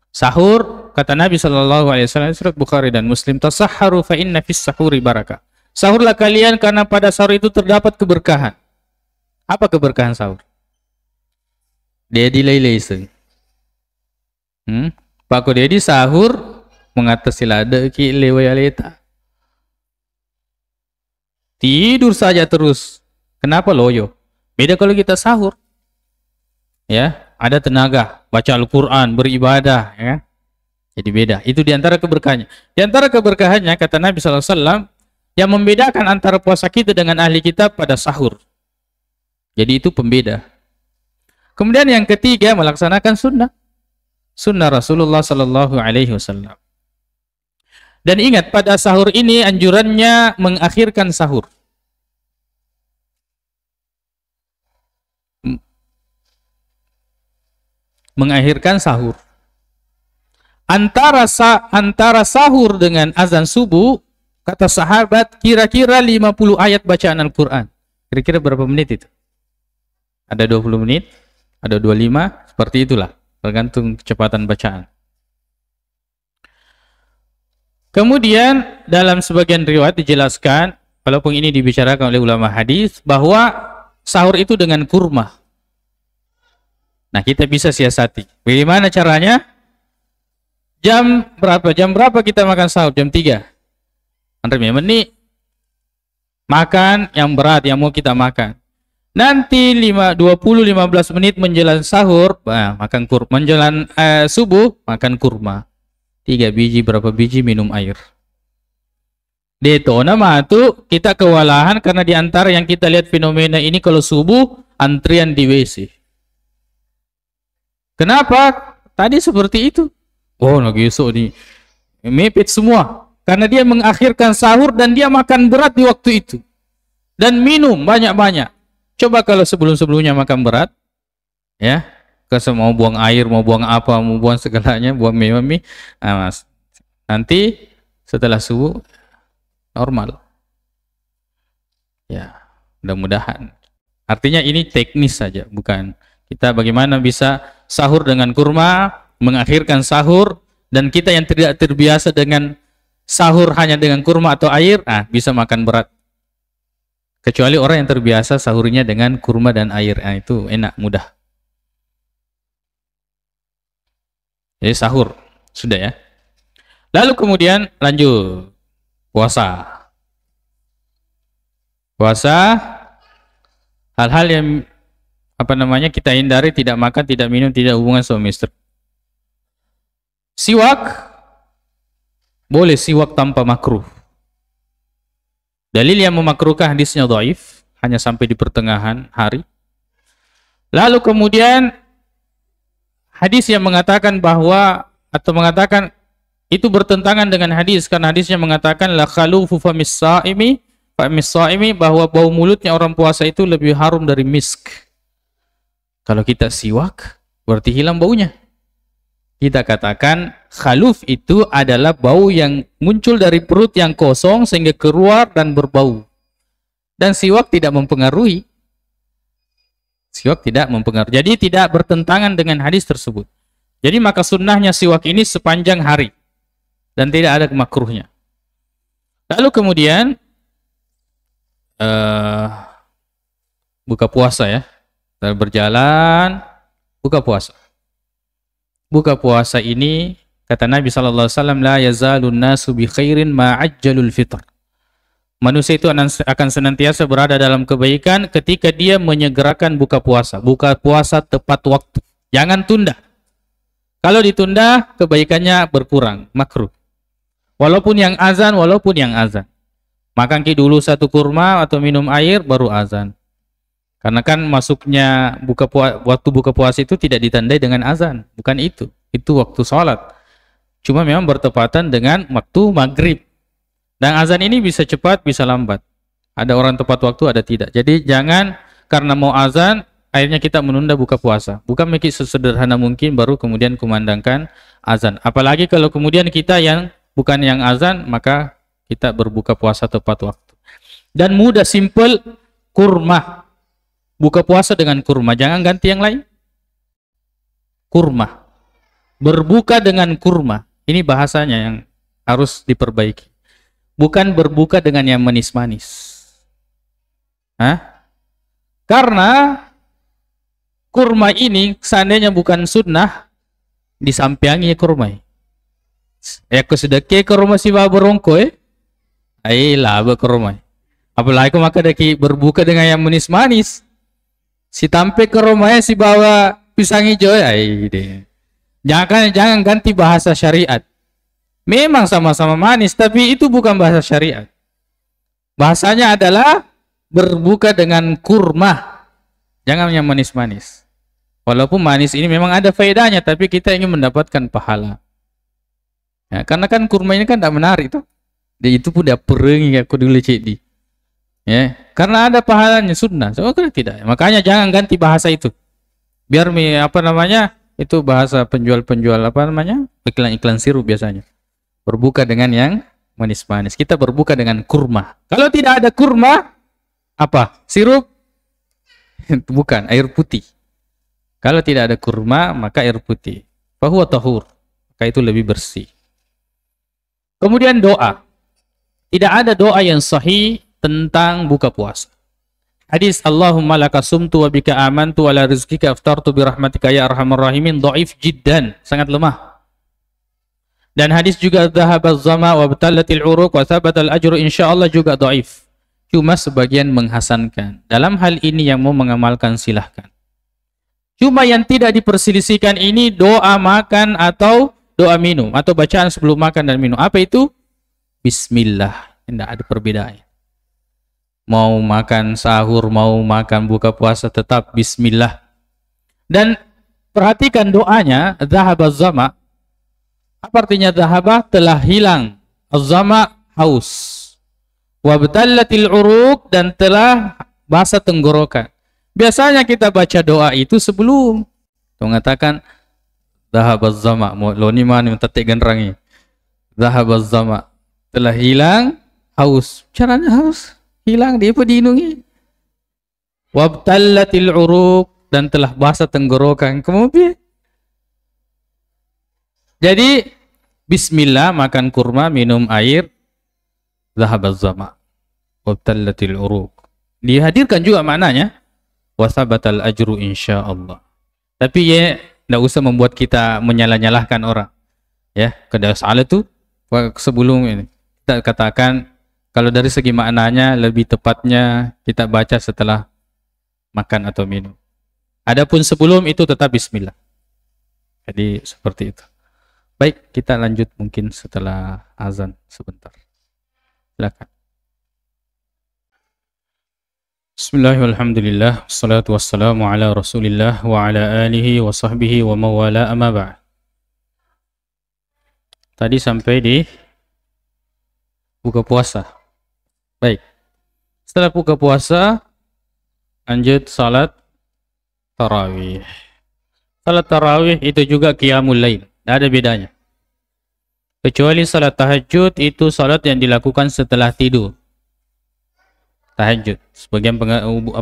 Sahur, kata Nabi SAW, surat Bukhari dan Muslim, tasahharu fa inna fis sahuri barakah. Sahurlah kalian karena pada sahur itu terdapat keberkahan. Apa keberkahan sahur? Dedi lailaisen. Pak Dedi sahur mengatasi lada ki lewayaleta. Tidur saja terus. Kenapa loyo? Beda kalau kita sahur. Ya, ada tenaga, baca Al-Qur'an, beribadah ya. Jadi beda. Itu diantara keberkahannya. Diantara keberkahannya kata Nabi SAW, yang membedakan antara puasa kita dengan ahli kitab pada sahur. Jadi itu pembeda. Kemudian yang ketiga, melaksanakan sunnah. Sunnah Rasulullah SAW. Dan ingat, pada sahur ini anjurannya mengakhirkan sahur. Mengakhirkan sahur. Antara sahur dengan azan subuh, kata sahabat, kira-kira 50 ayat bacaan Al-Quran. Kira-kira berapa menit itu? Ada 20 menit, ada 25, seperti itulah, tergantung kecepatan bacaan. Kemudian dalam sebagian riwayat dijelaskan, walaupun ini dibicarakan oleh ulama hadis, bahwa sahur itu dengan kurma. Nah, kita bisa siasati. Bagaimana caranya? Jam berapa kita makan sahur? Jam 3. Andrei menit. Makan yang berat yang mau kita makan. Nanti 20-15 menit menjelang sahur, makan kurma. Menjelang subuh, makan kurma. 3 biji, berapa biji, minum air. Detona matu kita kewalahan karena diantara yang kita lihat fenomena ini kalau subuh antrian di WC. Kenapa? Tadi seperti itu. Oh, lagi esok nih. Mepet semua. Karena dia mengakhirkan sahur dan dia makan berat di waktu itu. Dan minum banyak-banyak. Coba kalau sebelum-sebelumnya makan berat. Ya. Kalau mau buang air, mau buang apa, mau buang segalanya, buang mie. Nah, nanti setelah subuh, normal. Ya, mudah-mudahan. Artinya ini teknis saja, bukan. Kita bagaimana bisa sahur dengan kurma, mengakhirkan sahur, dan kita yang tidak terbiasa dengan sahur hanya dengan kurma atau air, bisa makan berat. Kecuali orang yang terbiasa sahurnya dengan kurma dan air, itu enak, mudah. Jadi sahur, sudah ya. Lalu kemudian lanjut, puasa. Puasa, hal-hal yang kita hindari, tidak makan, tidak minum, tidak hubungan suami istri. Siwak, boleh siwak tanpa makruh. Dalil yang memakruhkan hadisnya dhaif, hanya sampai di pertengahan hari. Lalu kemudian hadis yang mengatakan bahwa, atau mengatakan itu bertentangan dengan hadis, karena hadisnya mengatakan la khalufu famis saimi, bahwa bau mulutnya orang puasa itu lebih harum dari misk. Kalau kita siwak, berarti hilang baunya. Kita katakan khaluf itu adalah bau yang muncul dari perut yang kosong sehingga keluar dan berbau. Dan siwak tidak mempengaruhi. Siwak tidak mempengaruhi. Jadi tidak bertentangan dengan hadis tersebut. Jadi maka sunnahnya siwak ini sepanjang hari. Dan tidak ada makruhnya. Lalu kemudian buka puasa ya. Dan berjalan, buka puasa. Buka puasa ini, kata Nabi SAW, la yazalun nasu bi khairin ma'ajjalul fitr. Manusia itu akan senantiasa berada dalam kebaikan ketika dia menyegerakan buka puasa. Buka puasa tepat waktu. Jangan tunda. Kalau ditunda, kebaikannya berkurang, makruh. Walaupun yang azan. Makan dulu satu kurma atau minum air, baru azan. Karena kan masuknya waktu buka puasa itu tidak ditandai dengan azan. Bukan itu. Itu waktu sholat. Cuma memang bertepatan dengan waktu maghrib. Dan azan ini bisa cepat, bisa lambat. Ada orang tepat waktu, ada tidak. Jadi jangan karena mau azan, akhirnya kita menunda buka puasa. Bukan mikir sesederhana mungkin baru kemudian kumandangkan azan. Apalagi kalau kemudian kita yang bukan yang azan, maka kita berbuka puasa tepat waktu. Dan mudah, simple, kurma. Buka puasa dengan kurma, jangan ganti yang lain. Kurma. Berbuka dengan kurma. Ini bahasanya yang harus diperbaiki. Bukan berbuka dengan yang manis-manis. Karena kurma ini seandainya bukan sunnah, disampiangi kurma. Ya kesedeki kurma si baborongko ayolah kurma. Apalagi maka daki berbuka dengan yang manis-manis. Si tampe ke rumahnya si bawa pisang hijau, jangan ganti bahasa syariat. Memang sama-sama manis, tapi itu bukan bahasa syariat. Bahasanya adalah berbuka dengan kurma. Jangan yang manis-manis. Walaupun manis ini memang ada faedahnya, tapi kita ingin mendapatkan pahala. Ya, karena kan kurma ini kan tidak menarik tuh. Dia itu pun dia perengi aku dulu cik di. Ya, karena ada pahalanya sunnah. So, tidak. Makanya jangan ganti bahasa itu. Biar itu bahasa penjual-penjual iklan-iklan sirup biasanya. Berbuka dengan yang manis-manis. Kita berbuka dengan kurma. Kalau tidak ada kurma, apa? Sirup? Bukan, air putih. Kalau tidak ada kurma, maka air putih. Fahuwa tahur. Maka itu lebih bersih. Kemudian doa. Tidak ada doa yang sahih tentang buka puasa. Hadis Allahumma laka sumtu wa bika amantu wa la rizqika aftartu bi rahmatika ya arhamar rahimin dhaif jiddan, sangat lemah. Dan hadis juga dhahabaz zama wa batallatil uruq wa thabatal ajru insyaallah juga dhaif. Cuma sebagian menghasankan. Dalam hal ini yang mau mengamalkan silahkan. Cuma yang tidak diperselisihkan ini doa makan atau doa minum atau bacaan sebelum makan dan minum. Apa itu? Bismillah. Tidak ada perbedaan. Mau makan sahur, mau makan buka puasa, tetap bismillah. Dan perhatikan doanya, dhahabaz zama. Apa artinya dhahaba? Telah hilang. Az-zama, haus. Wabtallatil uruq, dan telah basah tenggorokan. Biasanya kita baca doa itu sebelum mengatakan dhahabaz zama, lo ni mana tetek genrangi. Dhahabaz zama, telah hilang haus. Caranya haus hilang, dia pun diinungi. Wabtallatil uruq, dan telah basah tenggorokan. Kemudian jadi bismillah, makan kurma, minum air, dhahabaz zama, wabtallatil uruq. Dihadirkan juga maknanya wasabatal ajru insyaallah. Tapi ya tidak usah membuat kita menyalah-nyalahkan orang. Ya, kada salah itu sebelum ini kita katakan kalau dari segi maknanya lebih tepatnya kita baca setelah makan atau minum. Adapun sebelum itu tetap bismillah. Jadi seperti itu. Baik, kita lanjut mungkin setelah azan sebentar. Silakan. Bismillahirrahmanirrahim. Wassalatu wassalamu ala Rasulillah wa ala alihi wa sahbihi wa mawala amma ba'd. Tadi sampai di buka puasa. Baik. Setelah buka puasa, lanjut salat tarawih. Salat tarawih itu juga qiyamul lail. Tidak ada bedanya. Kecuali salat tahajud itu salat yang dilakukan setelah tidur. Tahajud. Sebagian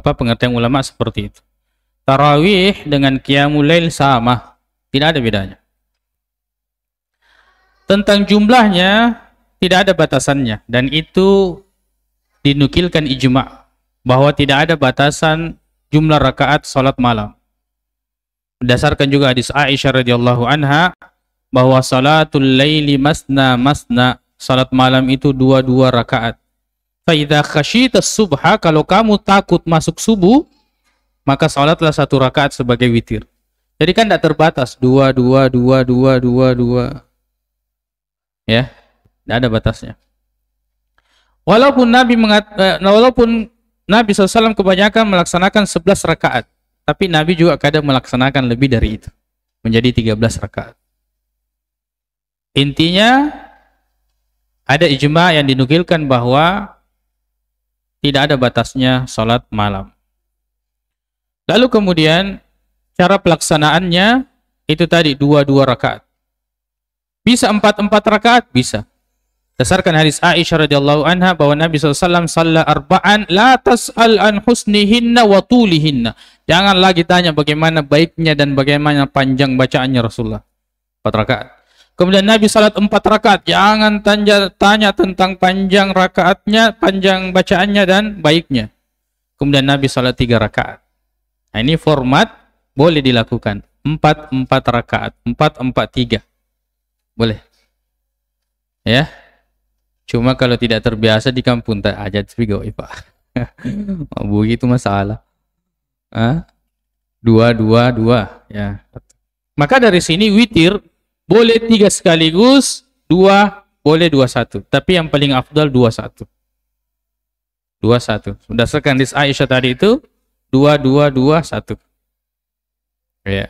pengertian ulama seperti itu. Tarawih dengan qiyamul lail sama. Tidak ada bedanya. Tentang jumlahnya tidak ada batasannya. Dan itu dinukilkan ijma' bahwa tidak ada batasan jumlah rakaat salat malam. Berdasarkan juga hadis Aisyah radhiyallahu anha bahwa salatul laili masna masna, salat malam itu dua rakaat. Fa idza khashita subha, kalau kamu takut masuk subuh, maka salatlah satu rakaat sebagai witir. Jadi kan tidak terbatas dua. Ya, tidak ada batasnya. Walaupun Nabi SAW kebanyakan melaksanakan 11 rakaat, tapi Nabi juga kadang melaksanakan lebih dari itu, menjadi 13 rakaat. Intinya ada ijma yang dinukilkan bahwa tidak ada batasnya salat malam. Lalu kemudian cara pelaksanaannya itu tadi dua rakaat. Bisa 4 rakaat? Bisa. Berdasarkan hadis Aisyah radhiyallahu anha bahwa Nabi SAW shalla arba'an la tas'al an husnihinna wa tulihinna. Jangan lagi tanya bagaimana baiknya dan bagaimana panjang bacaannya Rasulullah. 4 rakaat. Kemudian Nabi salat 4 rakaat. Jangan tanya tentang panjang rakaatnya, panjang bacaannya dan baiknya. Kemudian Nabi salat 3 rakaat. Nah, ini format boleh dilakukan. 4 rakaat. 4-4-3. Boleh. Ya. Cuma kalau tidak terbiasa di kampung tak ajat juga Pak. Begitu masalah. 2 ya. Maka dari sini witir boleh 3 sekaligus, 2 boleh 21, tapi yang paling afdal 21. 21. Berdasarkan hadis Aisyah tadi itu 2221. Ya.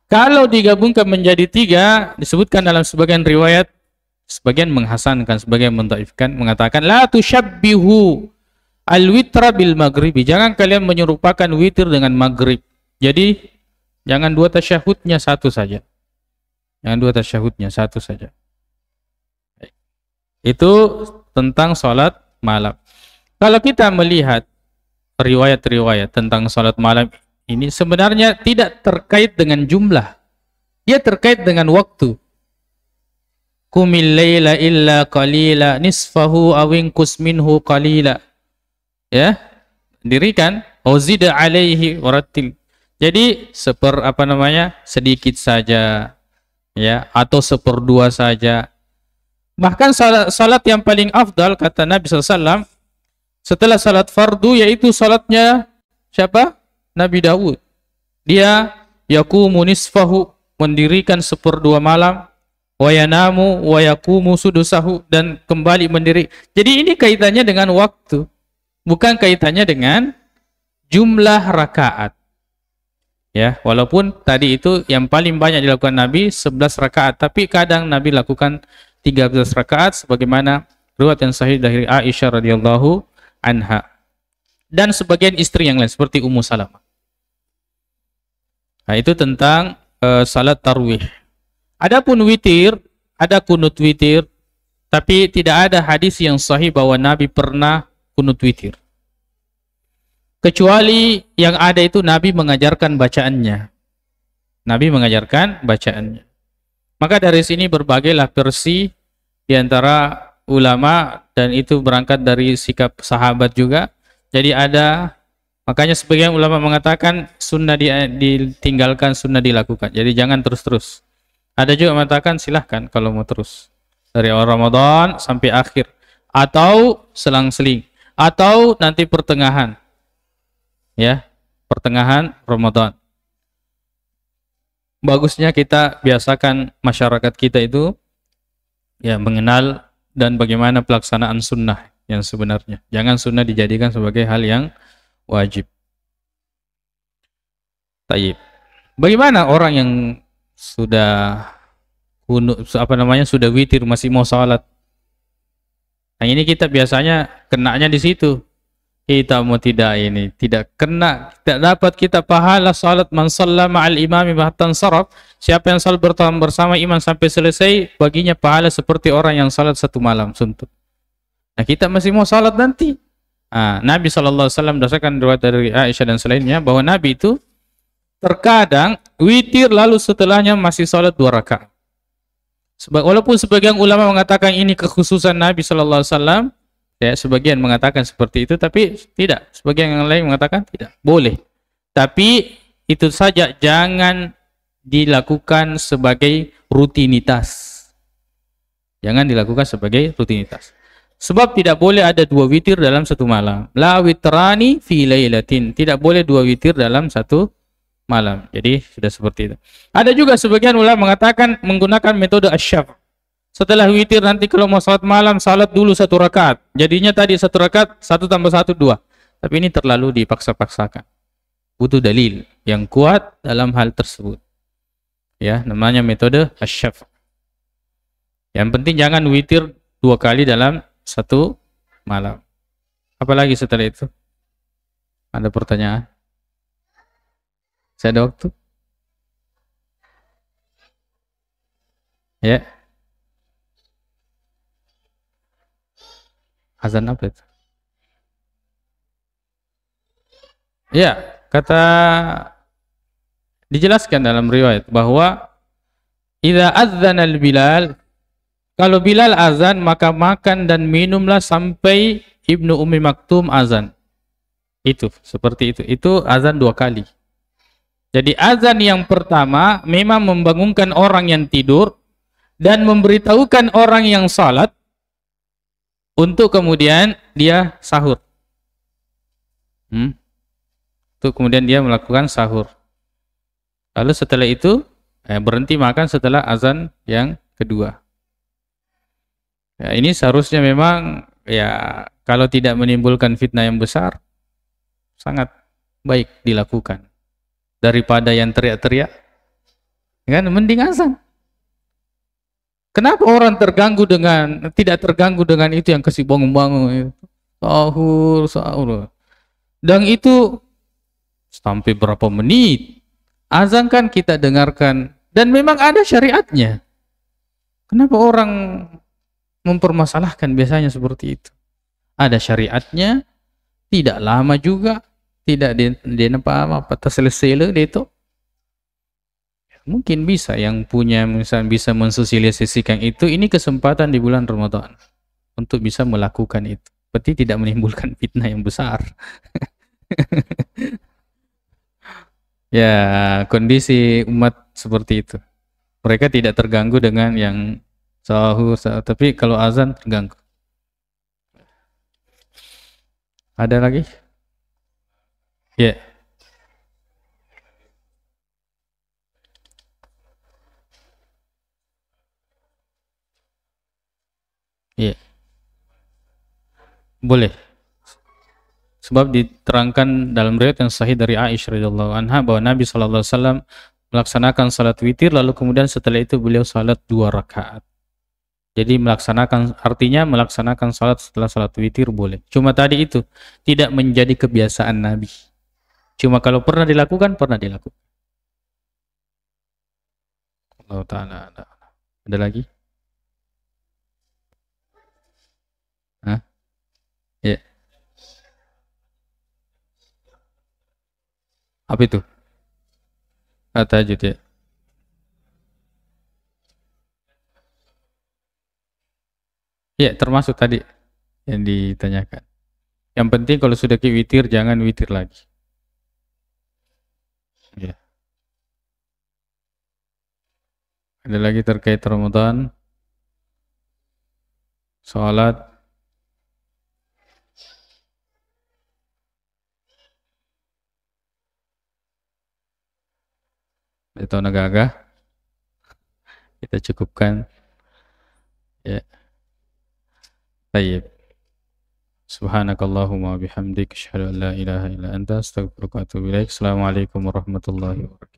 Kalau digabungkan menjadi 3, disebutkan dalam sebagian riwayat, sebagian menghasankan, sebagian mendhaifkan, mengatakan la tusyabbihu al-witra bil maghribi. Jangan kalian menyerupakan witir dengan maghrib. Jadi jangan 2 tasyahudnya, 1 saja. Jangan 2 tasyahudnya, 1 saja. Itu tentang salat malam. Kalau kita melihat riwayat-riwayat tentang salat malam ini sebenarnya tidak terkait dengan jumlah. Dia terkait dengan waktu. Qumil laila illa qalila nisfahu aw inqus minhu qalila. Ya. Dirikan uzid alaihi warattil. Jadi sedikit saja, ya, atau 1/2 saja. Bahkan salat yang paling afdal kata Nabi SAW setelah salat fardu yaitu salatnya siapa? Nabi Daud. Dia yaqumu nisfahu, mendirikan 1/2 malam, wa yanamu wa yaqumu sudusahu, dan kembali mendiri. Jadi ini kaitannya dengan waktu, bukan kaitannya dengan jumlah rakaat. Ya, walaupun tadi itu yang paling banyak dilakukan Nabi 11 rakaat, tapi kadang Nabi lakukan 13 rakaat sebagaimana riwayat yang sahih dari Aisyah radhiyallahu anha dan sebagian istri yang lain seperti Ummu Salamah. Nah, itu tentang salat tarawih. Adapun witir, ada kunut witir, tapi tidak ada hadis yang sahih bahwa Nabi pernah kunut witir. Kecuali yang ada itu Nabi mengajarkan bacaannya. Nabi mengajarkan bacaannya. Maka dari sini berbagailah versi di antara ulama, dan itu berangkat dari sikap sahabat juga. Jadi makanya sebagian ulama mengatakan sunnah ditinggalkan, sunnah dilakukan. Jadi jangan terus-terus. Ada juga mengatakan silahkan kalau mau terus. Dari awal Ramadan sampai akhir. Atau selang-seling. Atau nanti pertengahan. Ya, pertengahan Ramadan. Bagusnya kita biasakan masyarakat kita itu ya mengenal dan bagaimana pelaksanaan sunnah yang sebenarnya. Jangan sunnah dijadikan sebagai hal yang wajib. Tayyib. Bagaimana orang yang sudah sudah witir masih mau salat? Nah, ini kita biasanya kenanya di situ. Kita mau tidak kena, tidak dapat kita pahala salat man shalla ma'al imami hatta saraf. Siapa yang salat bersama imam sampai selesai, baginya pahala seperti orang yang salat 1 malam suntuk. Nah, kita masih mau salat nanti. Nabi SAW berdasarkan riwayat dari Aisyah dan selainnya bahwa Nabi itu terkadang witir lalu setelahnya masih salat 2 rakaat. Walaupun sebagian ulama mengatakan ini kekhususan Nabi SAW, ya, sebagian mengatakan seperti itu, tapi tidak. Sebagian yang lain mengatakan tidak. Boleh. Tapi itu saja, jangan dilakukan sebagai rutinitas. Jangan dilakukan sebagai rutinitas. Sebab tidak boleh ada 2 witir dalam 1 malam. La witrani fi lailatin. Tidak boleh 2 witir dalam 1 malam. Jadi sudah seperti itu. Ada juga sebagian ulama mengatakan menggunakan metode asyaf. Setelah witir nanti kalau mau salat malam, salat dulu 1 rakaat. Jadinya tadi 1 rakaat, 1 tambah 1, 2. Tapi ini terlalu dipaksa-paksakan. Butuh dalil yang kuat dalam hal tersebut. Ya, namanya metode asyaf. Yang penting jangan witir 2 kali dalam 1 malam. Apalagi setelah itu? Ada pertanyaan? Saya ada waktu? Ya. Azan apa itu? Ya, dijelaskan dalam riwayat bahwa idza adzana al-Bilal, kalau Bilal azan maka makan dan minumlah sampai Ibnu Ummi Maktum azan. Itu seperti itu. Itu azan 2 kali. Jadi azan yang pertama memang membangunkan orang yang tidur dan memberitahukan orang yang salat untuk kemudian dia sahur. Untuk kemudian dia melakukan sahur. Lalu setelah itu berhenti makan setelah azan yang kedua. Ya, ini seharusnya memang ya kalau tidak menimbulkan fitnah yang besar sangat baik dilakukan daripada yang teriak-teriak, kan mending azan. Kenapa orang tidak terganggu dengan itu yang kasih bangun-bangun itu? Sahur, sahur. Dan itu sampai berapa menit? Azan kan kita dengarkan dan memang ada syariatnya. Kenapa orang mempermasalahkan biasanya seperti itu? Ada syariatnya, tidak lama juga, tidak di apa terselesai itu. Mungkin bisa yang punya misalnya bisa mensosialisasikan itu, ini kesempatan di bulan Ramadan untuk bisa melakukan itu. Berarti tidak menimbulkan fitnah yang besar. Ya, kondisi umat seperti itu. Mereka tidak terganggu dengan yang sahur, tapi kalau azan terganggu. Ada lagi? Ya. Iya, boleh. Sebab diterangkan dalam riwayat yang sahih dari Aisyah radhiyallahu anha bahwa Nabi sallallahu alaihi wasallam melaksanakan salat witir lalu kemudian setelah itu beliau salat 2 rakaat. Jadi artinya melaksanakan salat setelah salat witir boleh. Cuma tadi itu tidak menjadi kebiasaan Nabi. Cuma kalau pernah dilakukan, pernah dilakukan. Allah taala ada lagi? Hah? Ya. Apa itu? Tahajud ya. Ya, termasuk tadi yang ditanyakan. Yang penting kalau sudah ke witir, jangan witir lagi. Ya. Ada lagi terkait Ramadan? Salat. Atau agak-agak kita cukupkan. Ya. Baik. Subhanakallahumma bihamdik asyhadu an la ilaha illa anta astaghfiruka wa atubu ilaik. Assalamualaikum warahmatullahi wabarakatuh.